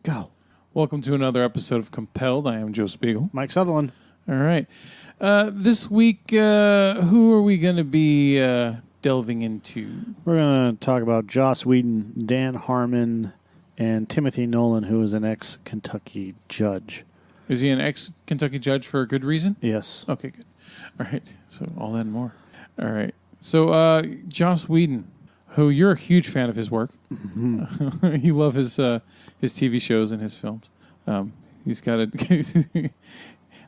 Go. Welcome to another episode of Compelled. I am Joe Spiegel. Mike Sutherland. All right. This week, who are we going to be delving into? We're going to talk about Joss Whedon, Dan Harmon, and Timothy Nolan, who is an ex-Kentucky judge. Is he an ex-Kentucky judge for a good reason? Yes. Okay, good. All right. So all that and more. All right. So Joss Whedon, who you're a huge fan of his work. Mm-hmm. You love his TV shows and his films. He's got a...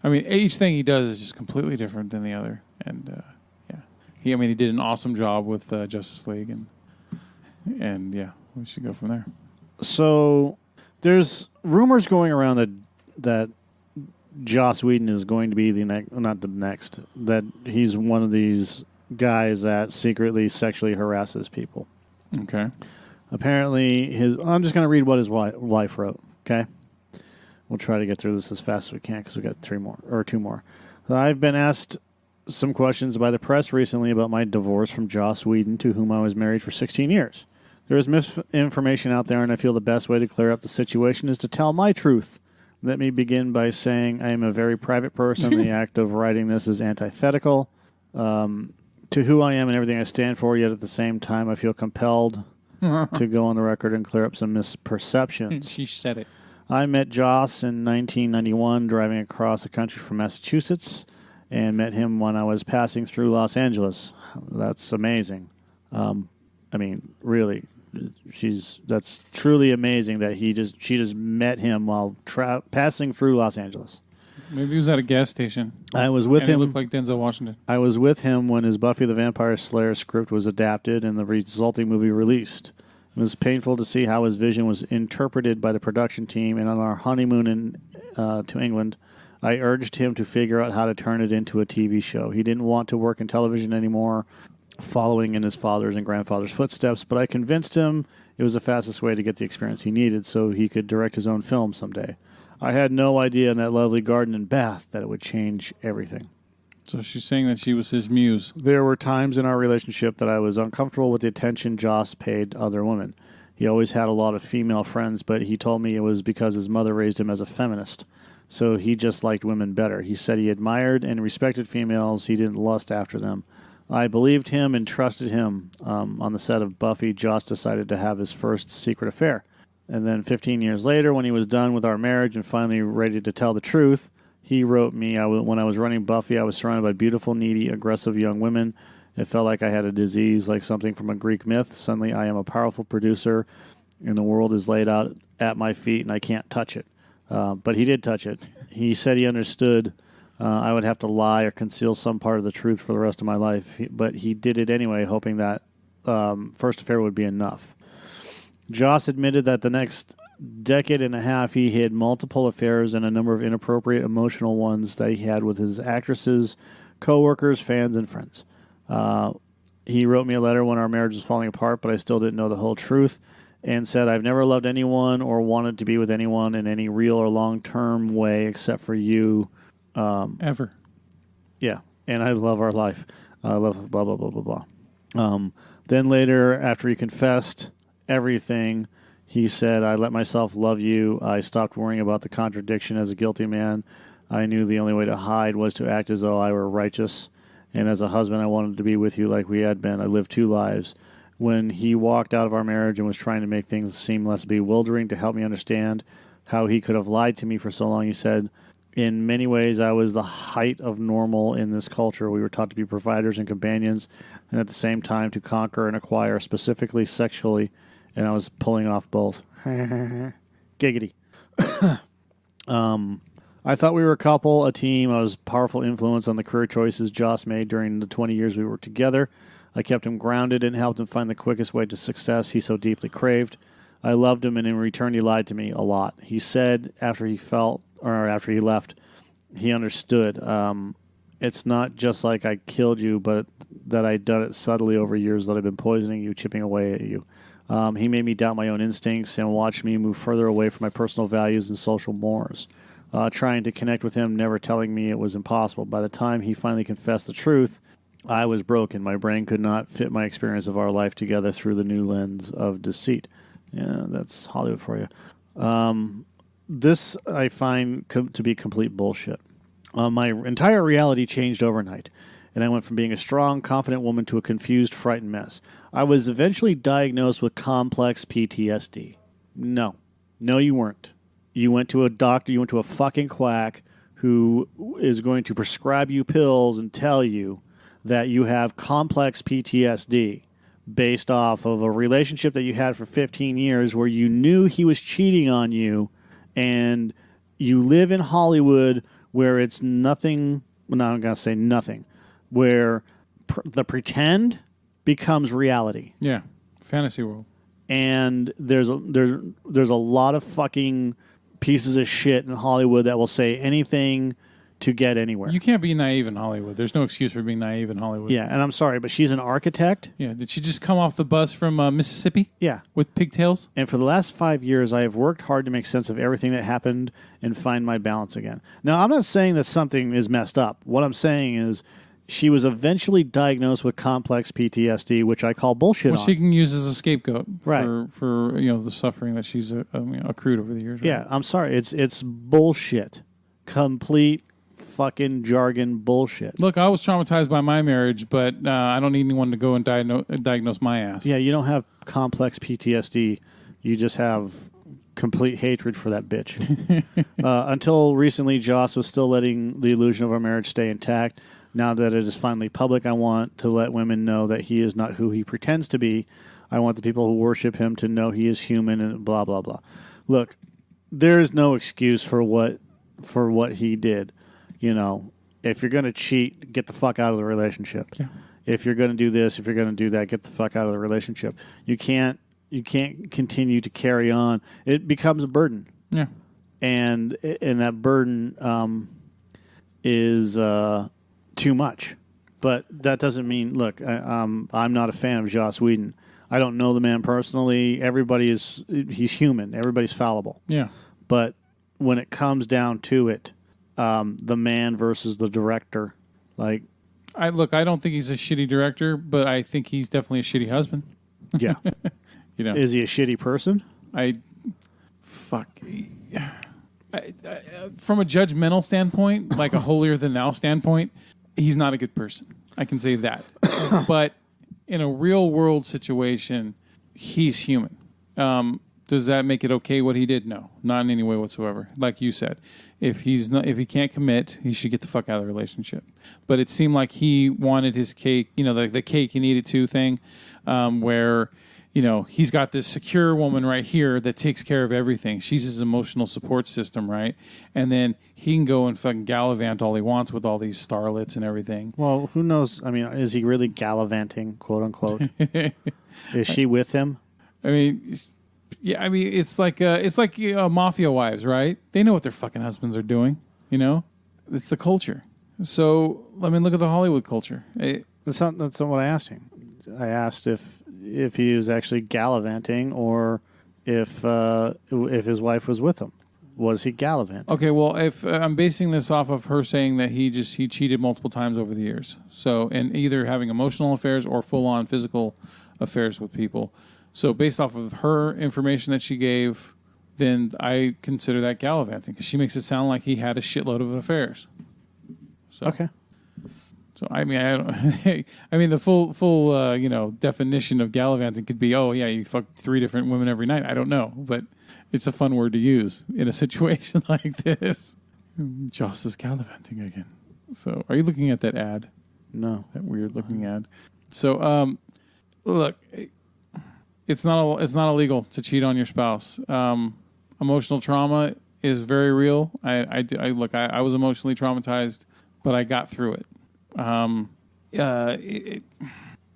I mean, each thing he does is just completely different than the other. And, yeah. He did an awesome job with Justice League. And yeah, we should go from there. So there's rumors going around that Joss Whedon is going to be that he's one of these guys that secretly sexually harasses people. Okay. Apparently, I'm just going to read what his wife wrote, okay? We'll try to get through this as fast as we can because we got two more. So I've been asked some questions by the press recently about my divorce from Joss Whedon, to whom I was married for 16 years. There is misinformation out there, and I feel the best way to clear up the situation is to tell my truth. Let me begin by saying I am a very private person. The act of writing this is antithetical to who I am and everything I stand for, yet at the same time I feel compelled to go on the record and clear up some misperceptions. She said it. I met Joss in 1991 driving across the country from Massachusetts and met him when I was passing through Los Angeles. That's amazing. Really, that's truly amazing that she just met him while passing through Los Angeles. Maybe he was at a gas station. I was with him. He looked like Denzel Washington. I was with him when his Buffy the Vampire Slayer script was adapted and the resulting movie released. It was painful to see how his vision was interpreted by the production team, and on our honeymoon to England, I urged him to figure out how to turn it into a TV show. He didn't want to work in television anymore, following in his father's and grandfather's footsteps, but I convinced him it was the fastest way to get the experience he needed so he could direct his own film someday. I had no idea in that lovely garden in Bath that it would change everything. So she's saying that she was his muse. There were times in our relationship that I was uncomfortable with the attention Joss paid other women. He always had a lot of female friends, but he told me it was because his mother raised him as a feminist. So he just liked women better. He said he admired and respected females. He didn't lust after them. I believed him and trusted him. On the set of Buffy, Joss decided to have his first secret affair. And then 15 years later, when he was done with our marriage and finally ready to tell the truth, he wrote me, when I was running Buffy, I was surrounded by beautiful, needy, aggressive young women. It felt like I had a disease, like something from a Greek myth. Suddenly I am a powerful producer, and the world is laid out at my feet, and I can't touch it. But he did touch it. He said he understood I would have to lie or conceal some part of the truth for the rest of my life. But he did it anyway, hoping that first affair would be enough. Joss admitted that the next decade and a half he had multiple affairs and a number of inappropriate emotional ones that he had with his actresses, co-workers, fans, and friends. He wrote me a letter when our marriage was falling apart, but I still didn't know the whole truth, and said, I've never loved anyone or wanted to be with anyone in any real or long-term way except for you. Ever. Yeah, and I love our life. I love blah, blah, blah, blah, blah. Then later, after he confessed everything, he said, I let myself love you. I stopped worrying about the contradiction as a guilty man. I knew the only way to hide was to act as though I were righteous. And as a husband, I wanted to be with you like we had been. I lived two lives. When he walked out of our marriage and was trying to make things seem less bewildering to help me understand how he could have lied to me for so long, he said, in many ways, I was the height of normal in this culture. We were taught to be providers and companions, and at the same time to conquer and acquire, specifically sexually, and I was pulling off both. Giggity. I thought we were a couple, a team. I was a powerful influence on the career choices Joss made during the 20 years we worked together. I kept him grounded and helped him find the quickest way to success he so deeply craved. I loved him, and in return, he lied to me a lot. He said after he left, he understood. It's not just like I killed you, but that I'd done it subtly over years, that I've been poisoning you, chipping away at you. He made me doubt my own instincts and watched me move further away from my personal values and social mores. Trying to connect with him, never telling me it was impossible. By the time he finally confessed the truth, I was broken. My brain could not fit my experience of our life together through the new lens of deceit. Yeah, that's Hollywood for you. This I find to be complete bullshit. My entire reality changed overnight, and I went from being a strong, confident woman to a confused, frightened mess. I was eventually diagnosed with complex PTSD. No, you weren't. You went to a doctor, you went to a fucking quack who is going to prescribe you pills and tell you that you have complex PTSD based off of a relationship that you had for 15 years where you knew he was cheating on you, and you live in Hollywood where it's nothing, well, no, I'm going to say nothing, where the pretend becomes reality. Yeah, fantasy world. And there's a lot of fucking pieces of shit in Hollywood that will say anything to get anywhere. You can't be naive in Hollywood. There's no excuse for being naive in Hollywood. Yeah, and I'm sorry, but she's an architect. Yeah, did she just come off the bus from Mississippi? Yeah. With pigtails? And for the last 5 years, I have worked hard to make sense of everything that happened and find my balance again. Now, I'm not saying that something is messed up. What I'm saying is she was eventually diagnosed with complex PTSD, which I call bullshit on. She can use as a scapegoat right. for the suffering that she's accrued over the years. Right? Yeah, I'm sorry. It's bullshit. Complete fucking jargon bullshit. Look, I was traumatized by my marriage, but I don't need anyone to go and diagnose my ass. Yeah, you don't have complex PTSD. You just have complete hatred for that bitch. Until recently, Joss was still letting the illusion of our marriage stay intact. Now that it is finally public, I want to let women know that he is not who he pretends to be. I want the people who worship him to know he is human and blah, blah, blah. Look, there is no excuse for what he did. You know, if you're going to cheat, get the fuck out of the relationship. Yeah. If you're going to do this, if you're going to do that, get the fuck out of the relationship. You can't continue to carry on. It becomes a burden. Yeah. And that burden is too much. But that doesn't mean, look, I'm not a fan of Joss Whedon. I don't know the man personally. He's human. Everybody's fallible. Yeah. But when it comes down to it, the man versus the director, like, I don't think he's a shitty director, but I think he's definitely a shitty husband. Yeah. Is he a shitty person? From a judgmental standpoint, like a holier than thou standpoint, he's not a good person. I can say that. But in a real world situation, he's human. Does that make it okay what he did? No, not in any way whatsoever. Like you said, if he can't commit, he should get the fuck out of the relationship. But it seemed like he wanted his cake, the cake you needed to thing, where he's got this secure woman right here that takes care of everything. She's his emotional support system, right? And then he can go and fucking gallivant all he wants with all these starlets and everything. Well, who knows? I mean, is he really gallivanting, quote unquote? Is she with him? I mean. Yeah, I mean, it's like mafia wives, right? They know what their fucking husbands are doing, It's the culture. So, look at the Hollywood culture. That's not what I asked him. I asked if he was actually gallivanting or if his wife was with him. Was he gallivanting? Okay, well, if I'm basing this off of her saying that he cheated multiple times over the years. So, and either having emotional affairs or full-on physical affairs with people. So based off of her information that she gave, then I consider that gallivanting because she makes it sound like he had a shitload of affairs. So, okay. So I mean, the full definition of gallivanting could be, oh yeah, you fucked 3 different women every night. I don't know, but it's a fun word to use in a situation like this. Joss is gallivanting again. So are you looking at that ad? No, that weird looking ad. So look. It's not illegal to cheat on your spouse. Emotional trauma is very real. I was emotionally traumatized, but I got through it.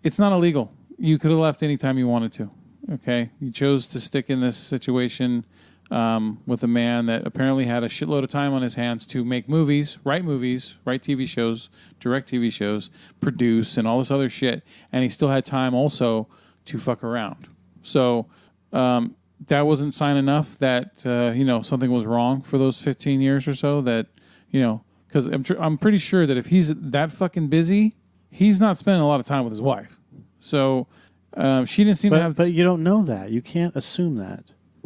It's not illegal. You could have left anytime you wanted to. Okay, you chose to stick in this situation with a man that apparently had a shitload of time on his hands to make movies, write TV shows, direct TV shows, produce, and all this other shit, and he still had time also to fuck around. So that wasn't sign enough that something was wrong for those 15 years or so. That because I'm pretty sure that if he's that fucking busy, he's not spending a lot of time with his wife. So she didn't seem to have. But you don't know that. You can't assume that.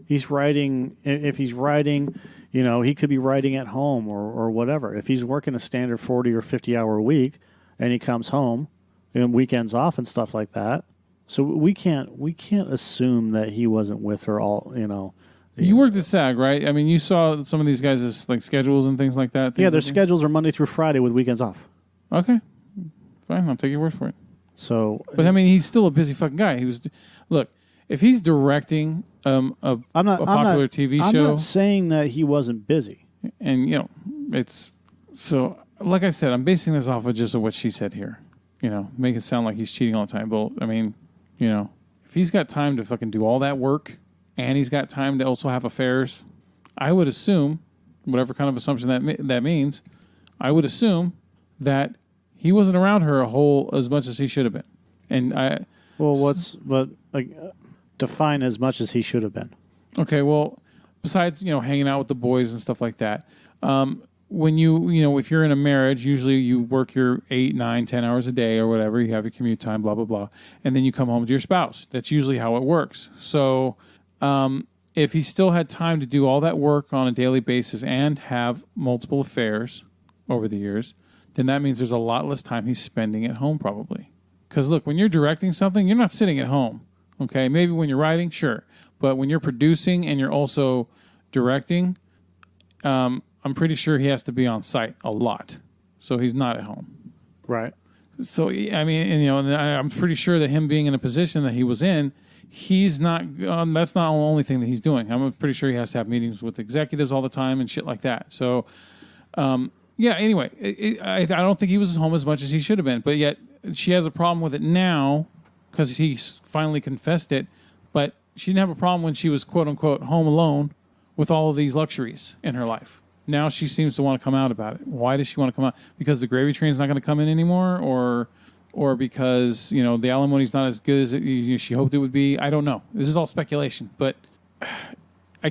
He's writing. If he's writing, he could be writing at home or whatever. If he's working a standard 40 or 50-hour week, and he comes home, and weekends off and stuff like that. So we can't assume that he wasn't with her all. You worked at SAG, right? I mean, you saw some of these guys' like schedules and things like that. Yeah, their schedules are Monday through Friday with weekends off. Okay, fine. I'll take your word for it. So, but I mean, he's still a busy fucking guy. Look, if he's directing a popular TV show, I'm not saying that he wasn't busy. And it's so. Like I said, I'm basing this off of just what she said here. Make it sound like he's cheating all the time. But I mean, if he's got time to fucking do all that work and he's got time to also have affairs, I would assume, whatever kind of assumption that means, I would assume that he wasn't around her as much as he should have been. And define as much as he should have been. Okay, well, besides hanging out with the boys and stuff like that. When if you're in a marriage, usually you work your 8, 9, 10 hours a day or whatever. You have your commute time, blah, blah, blah. And then you come home to your spouse. That's usually how it works. So if he still had time to do all that work on a daily basis and have multiple affairs over the years, then that means there's a lot less time he's spending at home probably. Because look, when you're directing something, you're not sitting at home. Okay, maybe when you're writing, sure. But when you're producing and you're also directing, I'm pretty sure he has to be on site a lot. So he's not at home. Right. So, I mean, and I'm pretty sure that him being in a position that he was in, he's not, that's not the only thing that he's doing. I'm pretty sure he has to have meetings with executives all the time and shit like that. So, anyway, I don't think he was home as much as he should have been. But yet, she has a problem with it now because he finally confessed it. But she didn't have a problem when she was, quote unquote, home alone with all of these luxuries in her life. Now she seems to want to come out about it. Why does she want to come out? Because the gravy train's not going to come in anymore, or because the alimony's not as good as she hoped it would be. I don't know. This is all speculation, but I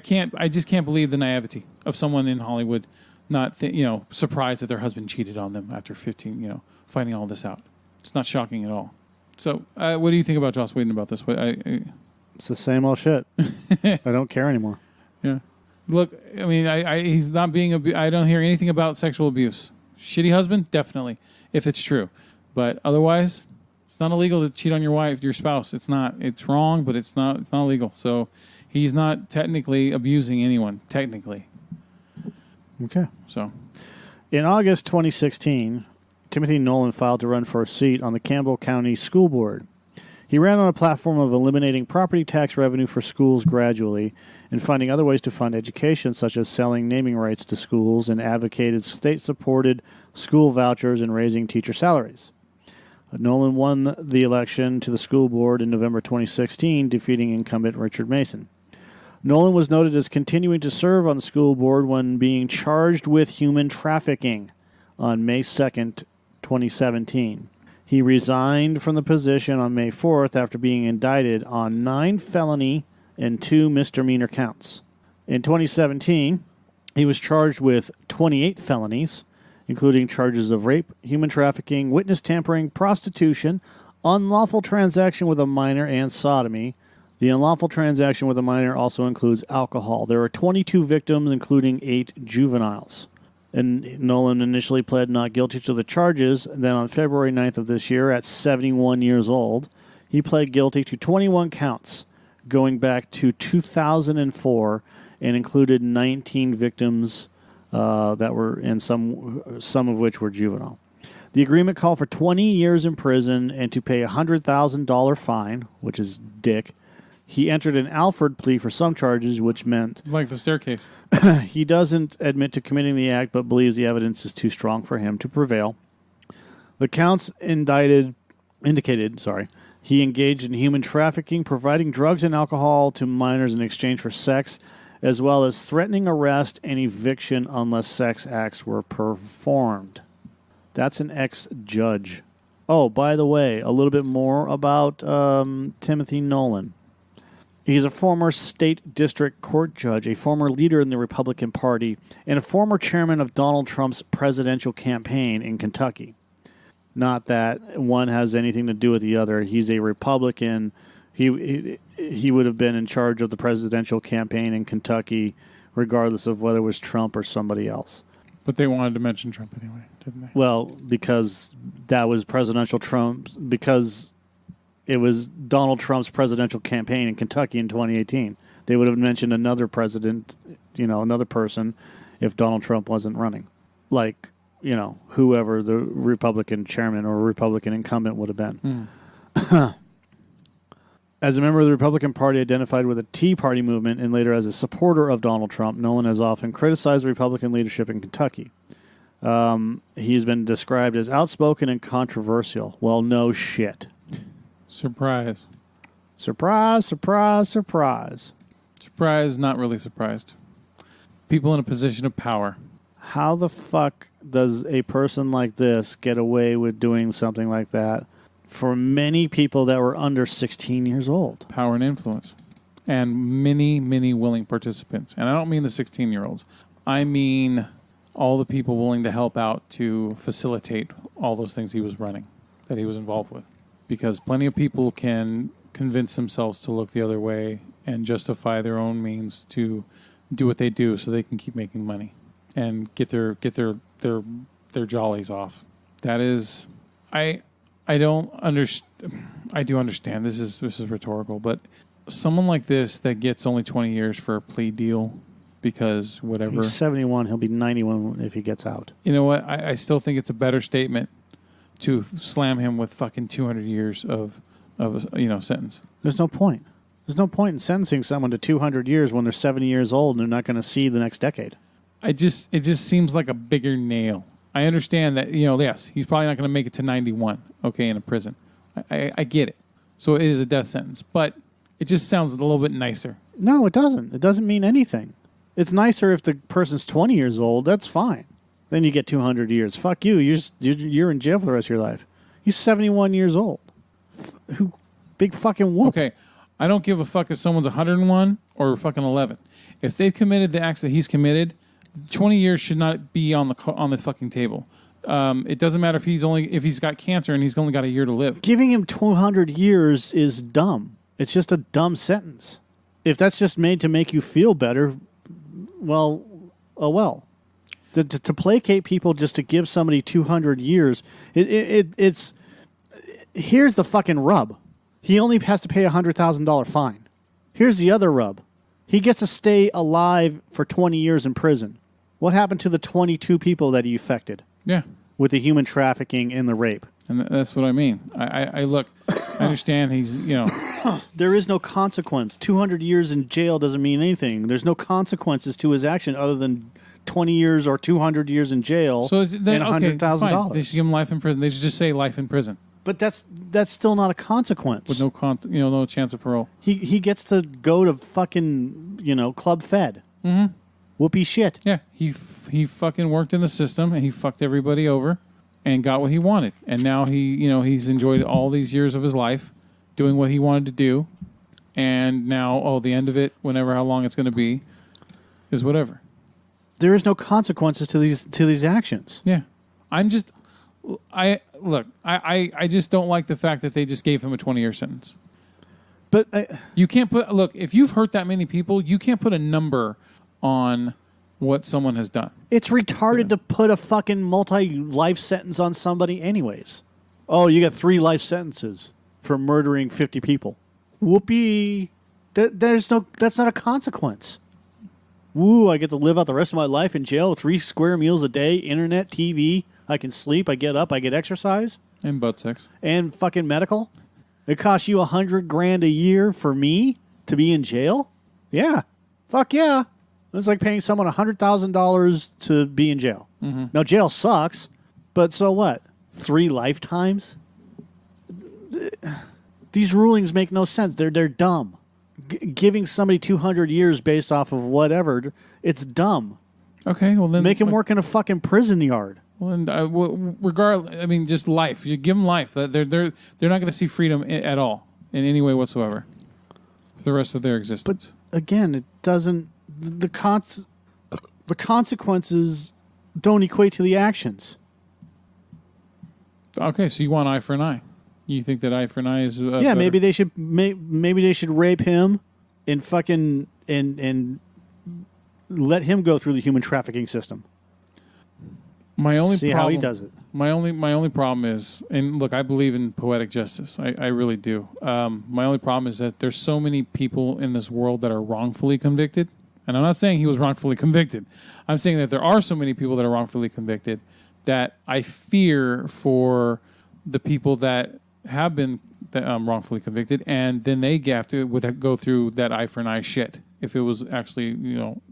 just can't believe the naivety of someone in Hollywood not surprised that their husband cheated on them after 15 finding all this out. It's not shocking at all. So what do you think about Joss Whedon about this? It's the same old shit. I don't care anymore. Yeah. Look, I mean, he's not being. I don't hear anything about sexual abuse. Shitty husband, definitely, if it's true. But otherwise, it's not illegal to cheat on your wife, your spouse. It's not. It's wrong, but it's not. It's not illegal. So he's not technically abusing anyone. Technically. Okay. So, in August 2016, Timothy Nolan filed to run for a seat on the Campbell County School Board. He ran on a platform of eliminating property tax revenue for schools gradually and finding other ways to fund education, such as selling naming rights to schools, and advocated state-supported school vouchers and raising teacher salaries. Nolan won the election to the school board in November 2016, defeating incumbent Richard Mason. Nolan was noted as continuing to serve on the school board when being charged with human trafficking on May 2nd, 2017. He resigned from the position on May 4th after being indicted on 9 felony and 2 misdemeanor counts. In 2017, he was charged with 28 felonies, including charges of rape, human trafficking, witness tampering, prostitution, unlawful transaction with a minor, and sodomy. The unlawful transaction with a minor also includes alcohol. There are 22 victims, including 8 juveniles. And Nolan initially pled not guilty to the charges. Then on February 9th of this year, at 71 years old, he pled guilty to 21 counts going back to 2004 and included 19 victims that were, and some of which were juvenile. The agreement called for 20 years in prison and to pay a $100,000 fine, which is dick. He entered an Alford plea for some charges, which meant... Like the staircase. He doesn't admit to committing the act, but believes the evidence is too strong for him to prevail. The counts indicated he engaged in human trafficking, providing drugs and alcohol to minors in exchange for sex, as well as threatening arrest and eviction unless sex acts were performed. That's an ex-judge. Oh, by the way, a little bit more about Timothy Nolan. He's a former state district court judge, a former leader in the Republican Party, and a former chairman of Donald Trump's presidential campaign in Kentucky. Not that one has anything to do with the other. He's a Republican. He would have been in charge of the presidential campaign in Kentucky, regardless of whether it was Trump or somebody else. But they wanted to mention Trump anyway, didn't they? Well, because that was presidential Trump, because it was Donald Trump's presidential campaign in Kentucky in 2018. They would have mentioned another president, another person, if Donald Trump wasn't running. Like, whoever the Republican chairman or Republican incumbent would have been. As a member of the Republican Party identified with the Tea Party movement and later as a supporter of Donald Trump, Nolan has often criticized Republican leadership in Kentucky. He's been described as outspoken and controversial. Well, no shit. Surprise. Surprise, surprise, surprise. Surprise, not really surprised. People in a position of power. How the fuck does a person like this get away with doing something like that for many people that were under 16 years old? Power and influence. And many, many willing participants. And I don't mean the 16-year-olds. I mean all the people willing to help out to facilitate all those things he was running, that he was involved with. Because plenty of people can convince themselves to look the other way and justify their own means to do what they do so they can keep making money and get their jollies off. That is, I don't understand. I do understand. This is rhetorical, but someone like this that gets only 20 years for a plea deal because whatever. He's 71. He'll be 91 if he gets out. You know what? I still think it's a better statement to slam him with fucking 200 years of sentence. There's no point. There's no point in sentencing someone to 200 years when they're 70 years old and they're not going to see the next decade. It just seems like a bigger nail. I understand that, yes, he's probably not going to make it to 91, in a prison. I get it. So it is a death sentence. But it just sounds a little bit nicer. No, it doesn't. It doesn't mean anything. It's nicer if the person's 20 years old. That's fine. Then you get 200 years. Fuck you. You're in jail for the rest of your life. He's 71 years old. Who? Big fucking whoop. Okay. I don't give a fuck if someone's 101 or fucking 11. If they've committed the acts that he's committed, 20 years should not be on the fucking table. It doesn't matter if he's got cancer and he's only got a year to live. Giving him 200 years is dumb. It's just a dumb sentence. If that's just made to make you feel better, well, oh well. To placate people just to give somebody 200 years, it's here's the fucking rub. He only has to pay a $100,000 fine. Here's the other rub. He gets to stay alive for 20 years in prison. What happened to the 22 people that he affected? Yeah. With the human trafficking and the rape. And that's what I mean. I look, I understand he's, There is no consequence. 200 years in jail doesn't mean anything. There's no consequences to his action other than 20 years or 200 years in jail and $100,000. They should give him life in prison. They should just say life in prison. But that's still not a consequence. With no chance of parole. He gets to go to fucking, Club Fed. Mm-hmm. Whoopee shit. Yeah, he fucking worked in the system and he fucked everybody over and got what he wanted. And now he's enjoyed all these years of his life doing what he wanted to do. And now, the end of it, how long it's going to be, is whatever. There is no consequences to these actions. Yeah. I just don't like the fact that they just gave him a 20-year sentence. But you can't if you've hurt that many people, you can't put a number on what someone has done. It's retarded to put a fucking multi-life sentence on somebody anyways. Oh, you got 3 life sentences for murdering 50 people. Whoopee. That's not a consequence. Woo, I get to live out the rest of my life in jail, 3 square meals a day, internet, TV. I can sleep, I get up, I get exercise. And butt sex. And fucking medical. It costs you $100,000 a year for me to be in jail? Yeah. Fuck yeah. It's like paying someone $100,000 to be in jail. Mm-hmm. Now, jail sucks, but so what? 3 lifetimes? These rulings make no sense. They're dumb. Giving somebody 200 years based off of whatever, it's dumb. Okay, well then... Make him work in a fucking prison yard. Well, and regardless, I mean, just life. You give them life. They're not going to see freedom at all in any way whatsoever for the rest of their existence. But again, it doesn't. The consequences don't equate to the actions. Okay, so you want eye for an eye. You think that eye for an eye is yeah, better? maybe they should rape him and fucking and let him go through the human trafficking system. My only See problem, how he does it. My only problem is, and look, I believe in poetic justice. I really do. My only problem is that there's so many people in this world that are wrongfully convicted. And I'm not saying he was wrongfully convicted. I'm saying that there are so many people that are wrongfully convicted that I fear for the people that have been wrongfully convicted, and then they would go through that eye for an eye shit if it was actually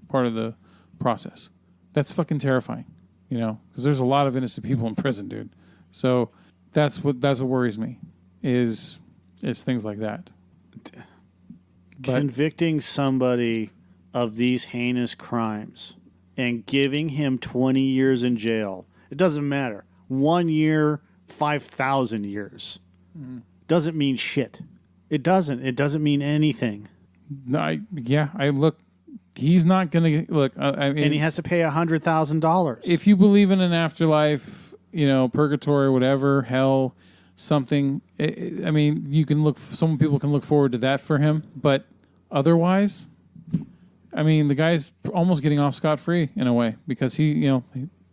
part of the process. That's fucking terrifying. Because there's a lot of innocent people in prison, dude. So that's what worries me is things like that. Convicting somebody of these heinous crimes and giving him 20 years in jail, it doesn't matter. 1 year, 5,000 years. Doesn't mean shit. It doesn't. It doesn't mean anything. No, look. He's not going to look. And he has to pay $100,000. If you believe in an afterlife, purgatory, whatever, hell, something. You can look. Some people can look forward to that for him, but otherwise, the guy's almost getting off scot-free in a way because he's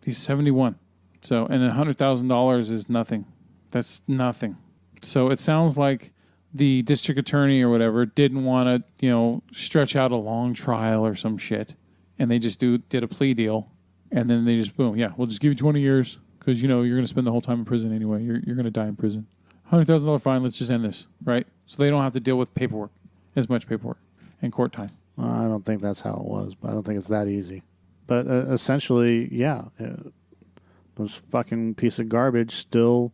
71. So, and $100,000 is nothing. That's nothing. So it sounds like the district attorney or whatever didn't want to, stretch out a long trial or some shit, and they just did a plea deal, and then they just boom, we'll just give you 20 years because you're going to spend the whole time in prison anyway. You're going to die in prison. $100,000 fine. Let's just end this, right? So they don't have to deal with as much paperwork and court time. Well, I don't think that's how it was, but I don't think it's that easy. But essentially, this fucking piece of garbage still.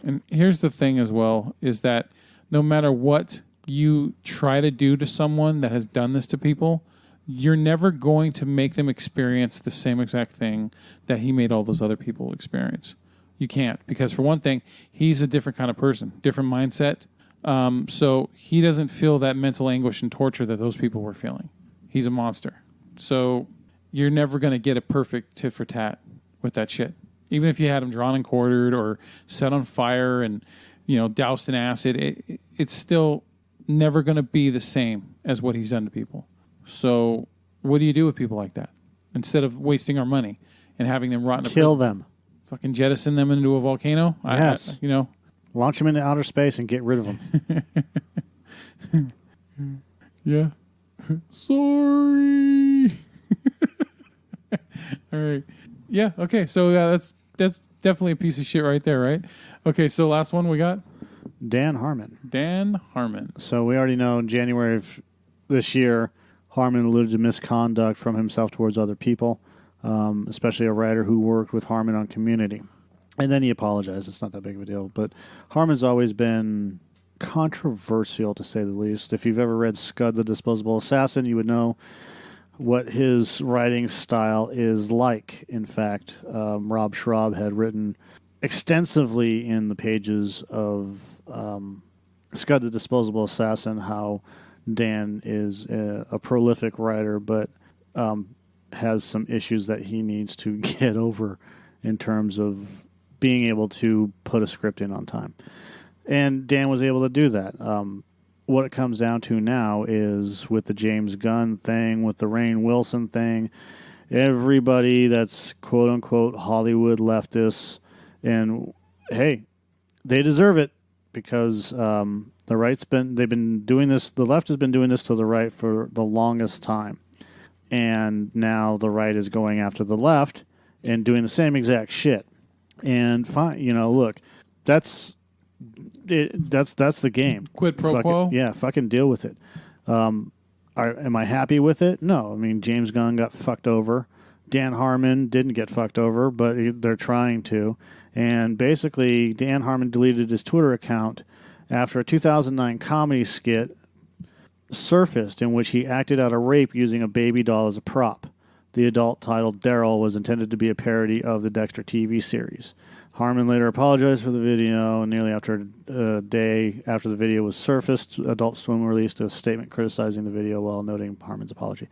And here's the thing as well, is that no matter what you try to do to someone that has done this to people, you're never going to make them experience the same exact thing that he made all those other people experience. You can't, because for one thing, he's a different kind of person, different mindset. So he doesn't feel that mental anguish and torture that those people were feeling. He's a monster. So you're never going to get a perfect tit for tat with that shit. Even if you had him drawn and quartered or set on fire and, doused in acid, it's still never going to be the same as what he's done to people. So what do you do with people like that? Instead of wasting our money and having them rot in a Kill prison, them. Fucking jettison them into a volcano? Yes. Launch them into outer space and get rid of them. Yeah. Sorry. All right. Yeah, okay. So that's definitely a piece of shit right there, right? Okay, so last one we got? Dan Harmon. Dan Harmon. So we already know in January of this year, Harmon alluded to misconduct from himself towards other people, especially a writer who worked with Harmon on Community. And then he apologized. It's not that big of a deal. But Harmon's always been controversial, to say the least. If you've ever read Scud the Disposable Assassin, you would know what his writing style is like. In fact, Rob Schraub had written extensively in the pages of Scud the Disposable Assassin how Dan is a prolific writer, but has some issues that he needs to get over in terms of being able to put a script in on time. And Dan was able to do that. What it comes down to now is with the James Gunn thing, with the Rainn Wilson thing, everybody that's quote-unquote Hollywood leftists, and hey, they deserve it because the left has been doing this to the right for the longest time. And now the right is going after the left and doing the same exact shit. And fine, look, that's the game. Quid pro quo? Fucking deal with it. Am I happy with it? No. I mean, James Gunn got fucked over. Dan Harmon didn't get fucked over, but they're trying to. And basically, Dan Harmon deleted his Twitter account after a 2009 comedy skit surfaced in which he acted out a rape using a baby doll as a prop. The adult, titled Daryl, was intended to be a parody of the Dexter TV series. Harmon later apologized for the video, and nearly after a day after the video was surfaced, Adult Swim released a statement criticizing the video while noting Harmon's apology.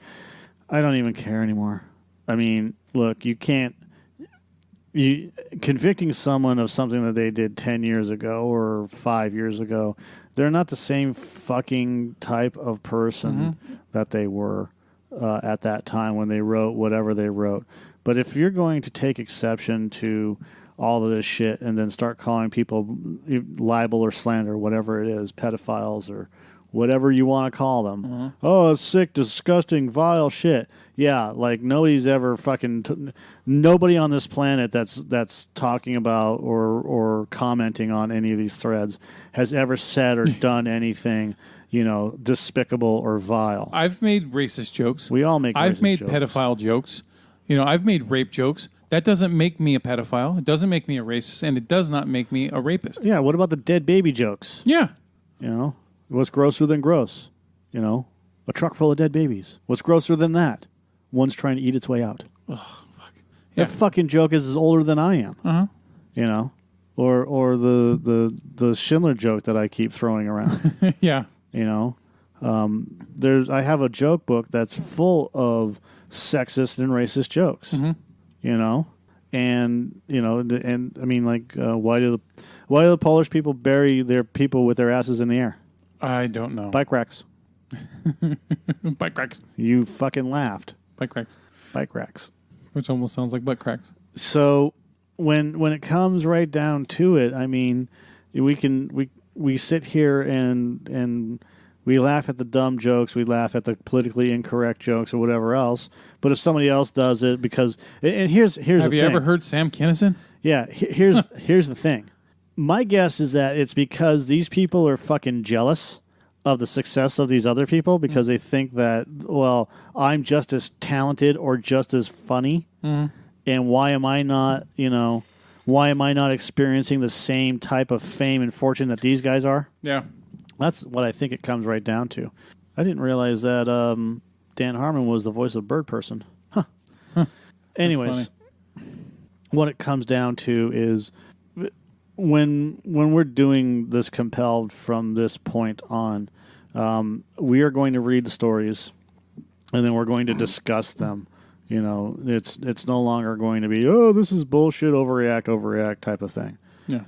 I don't even care anymore. I mean, look, you can't... convicting someone of something that they did 10 years ago or 5 years ago, they're not the same fucking type of person that they were at that time when they wrote whatever they wrote. But if you're going to take exception to all of this shit and then start calling people libel or slander, whatever it is, pedophiles or whatever you want to call them. Oh, it's sick, disgusting, vile shit. Yeah, like nobody's ever fucking... nobody on this planet that's talking about or commenting on any of these threads has ever said or done anything, despicable or vile. I've made racist jokes. We all make I've made jokes. pedophile jokes. I've made rape jokes. That doesn't make me a pedophile. It doesn't make me a racist, and it does not make me a rapist. Yeah, what about the dead baby jokes? Yeah. What's grosser than gross? A truck full of dead babies. What's grosser than that? One's trying to eat its way out. Oh, fuck. Yeah. That fucking joke is older than I am. Or the Schindler joke that I keep throwing around. Yeah. I have a joke book that's full of sexist and racist jokes. And I mean, like, why do the Polish people bury their people with their asses in the air? I don't know. Bike racks. Bike racks. You fucking laughed. Bike racks. Bike racks. Which almost sounds like butt cracks. So when it comes right down to it, I mean, we sit here and we laugh at the dumb jokes, we laugh at the politically incorrect jokes or whatever else. But if somebody else does it, because here's the thing. Have you ever heard Sam Kinison? Yeah, here's the thing. My guess is that it's because these people are fucking jealous of the success of these other people because they think that, well, I'm just as talented or just as funny, and why am I not experiencing the same type of fame and fortune that these guys are? Yeah. That's what I think it comes right down to. I didn't realize that Dan Harmon was the voice of Bird Person. Anyways, what it comes down to is when we're doing this Compelled from this point on, we are going to read the stories, and then we're going to discuss them. It's no longer going to be, this is bullshit, overreact type of thing. Yeah.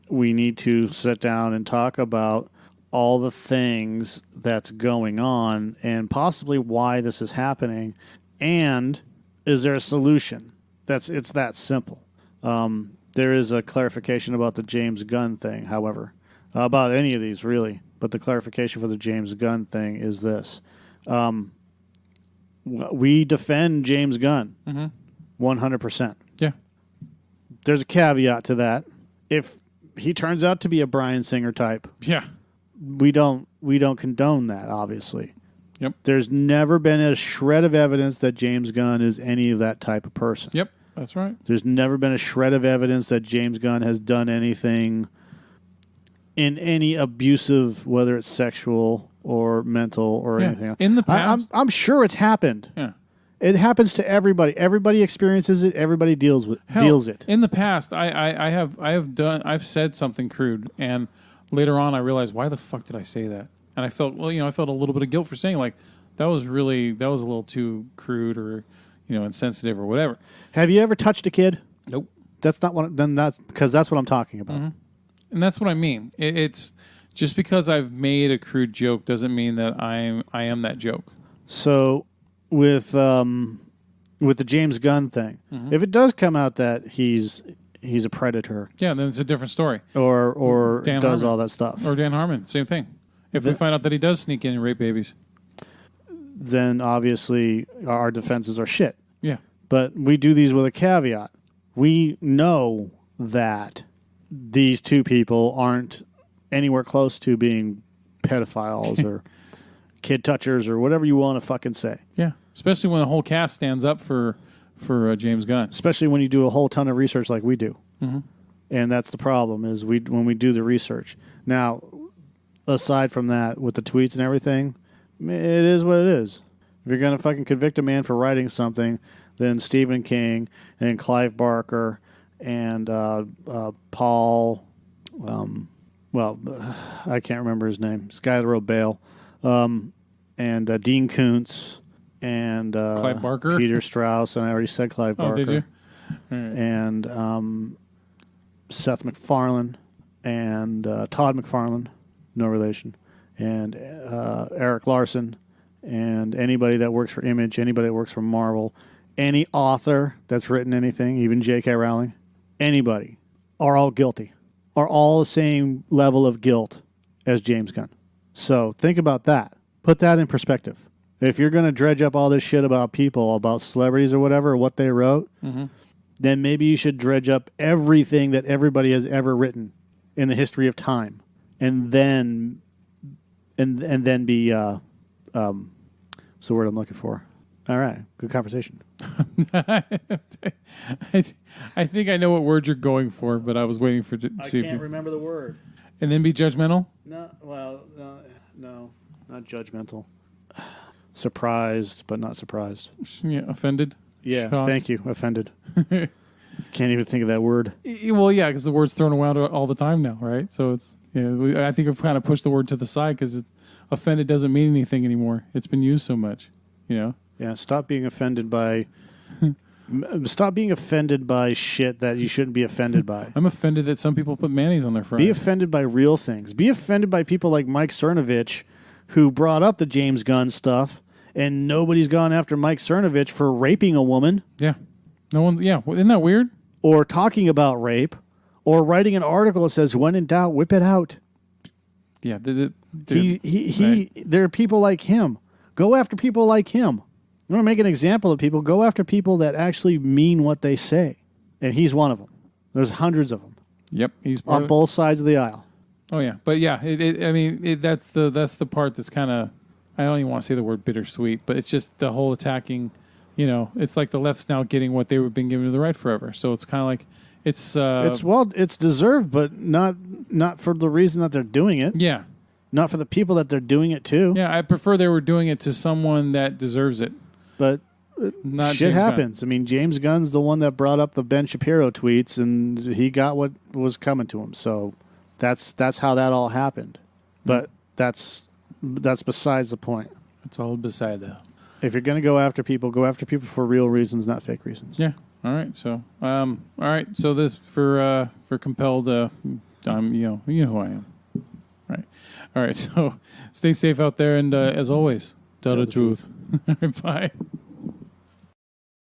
We need to sit down and talk about all the things that's going on and possibly why this is happening, and is there a solution? It's that simple. There is a clarification about the James Gunn thing, however, about any of these really, but the clarification for the James Gunn thing is this. We defend James Gunn 100%. Yeah. There's a caveat to that. If he turns out to be a Bryan Singer type, yeah, we don't condone that, obviously. Yep. There's never been a shred of evidence that James Gunn is any of that type of person. Yep, that's right. There's never been a shred of evidence that James Gunn has done anything in any abusive, whether it's sexual or mental or anything. In the past, I'm sure it's happened. Yeah. It happens to everybody. Everybody experiences it. Everybody deals it. In the past, I've said something crude, and later on I realized, why the fuck did I say that? And I felt a little bit of guilt for saying, like, that was a little too crude or insensitive or whatever. Have you ever touched a kid? Nope. That's not what. Then that's because that's what I'm talking about. Mm-hmm. And that's what I mean. It's just because I've made a crude joke doesn't mean that I am that joke. So with the James Gunn thing, if it does come out that he's a predator, then it's a different story. Or Dan does Harmon. all that stuff, or Dan Harmon, same thing. If we find out that he does sneak in and rape babies, then obviously our defenses are shit. Yeah. But we do these with a caveat. We know that these two people aren't anywhere close to being pedophiles or kid touchers or whatever you want to fucking say. Yeah. Especially when the whole cast stands up for James Gunn. Especially when you do a whole ton of research like we do. Mm-hmm. And that's the problem is when we do the research. Now, aside from that, with the tweets and everything, it is what it is. If you're going to fucking convict a man for writing something, then Stephen King and Clive Barker and Paul, I can't remember his name. This guy that wrote Bail, and Dean Koontz and Clive Barker? Peter Strauss, and I already said Clive Barker. Oh, did you? and Seth MacFarlane and Todd McFarlane, no relation, and Eric Larson, and anybody that works for Image, anybody that works for Marvel, any author that's written anything, even J.K. Rowling, anybody, are all guilty, are all the same level of guilt as James Gunn. So think about that. Put that in perspective. If you're going to dredge up all this shit about people, about celebrities or whatever, what they wrote, then maybe you should dredge up everything that everybody has ever written in the history of time, and then be what's the word I'm looking for? All right, good conversation. I think I know what word you're going for, but I was waiting for to see if you remember the word. And then be judgmental? No, not judgmental. Surprised, but not surprised. Yeah, offended? Yeah, Shocked? thank you. Offended. Can't even think of that word. Well, yeah, because the word's thrown around all the time now, right? So it's I think I've kind of pushed the word to the side because offended doesn't mean anything anymore. It's been used so much, Yeah, stop being offended by... Stop being offended by shit that you shouldn't be offended by. I'm offended that some people put mayonnaise on their fries. Be offended by real things. Be offended by people like Mike Cernovich, who brought up the James Gunn stuff, and nobody's gone after Mike Cernovich for raping a woman. Yeah. No one. Yeah. Isn't that weird? Or talking about rape, or writing an article that says, "When in doubt, whip it out." Yeah. There are people like him. Go after people like him. You want to make an example of people, go after people that actually mean what they say. And he's one of them. There's hundreds of them. Yep. He's on both sides of the aisle. Oh, yeah. But, yeah, that's the part that's kind of, I don't even want to say the word bittersweet, but it's just the whole attacking, it's like the left's now getting what they were being given to the right forever. So it's kind of like, it's deserved, but not for the reason that they're doing it. Yeah. Not for the people that they're doing it to. Yeah, I prefer they were doing it to someone that deserves it. But not shit James happens. Gunn. I mean, James Gunn's the one that brought up the Ben Shapiro tweets, and he got what was coming to him. So that's how that all happened. But that's besides the point. It's all beside that. If you're going to go after people for real reasons, not fake reasons. Yeah. All right. So, So this for Compelled, you know who I am. Right. All right. So stay safe out there, and as always, tell the truth. Bye.